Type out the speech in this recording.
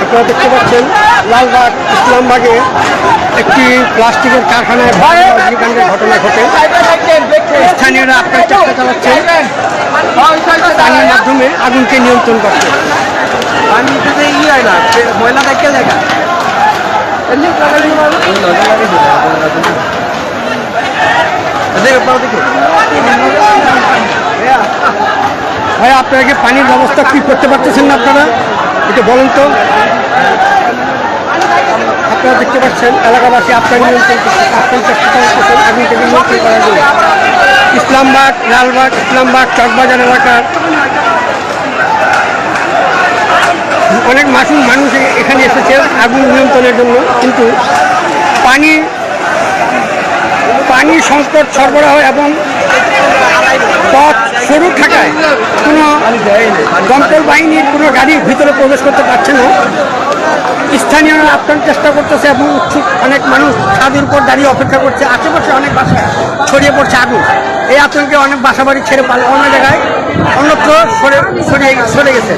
আপনারা দেখতে পাচ্ছেন লালবাগ ইসলামবাগে একটি প্লাস্টিকের কারখানায় অগ্নিকাণ্ডের ঘটনা ঘটে। স্থানীয়রা আপনার চেষ্টা চালাচ্ছেন পানির মাধ্যমে আগুনকে নিয়ন্ত্রণ করতে। ময়লা দেখে দেখা ভাই, আপনারা কি পানির ব্যবস্থা কি করতে পারতেছেন না? আপনারা এটা বলুন তো। আপনারা দেখতে পাচ্ছেন এলাকাবাসী আপনার নিয়ন্ত্রণ চেষ্টা করতেছেন আগুনকে নিয়ন্ত্রণ করার জন্য। ইসলামবাগ, লালবাগ, ইসলামবাগ, চকবাজার এলাকার অনেক মানুষ এখানে এসেছে আগুন নিয়ন্ত্রণের জন্য, কিন্তু পানি সংকট সরবরাহ এবং পথ সরু থাকায় কোনো দমকল বাহিনীর কোনো গাড়ি ভিতরে প্রবেশ করতে পারছে না। স্থানীয়রা আপ্রাণ চেষ্টা করতেছে এবং উৎসুক অনেক মানুষ ছাদের উপর দাঁড়িয়ে অপেক্ষা করছে। আশেপাশে অনেক বাসা ছড়িয়ে পড়ছে আগুন। এই আতঙ্কে অনেক বাসা বাড়ি ছেড়ে অন্য জায়গায় অন্যত্র সরে গেছে।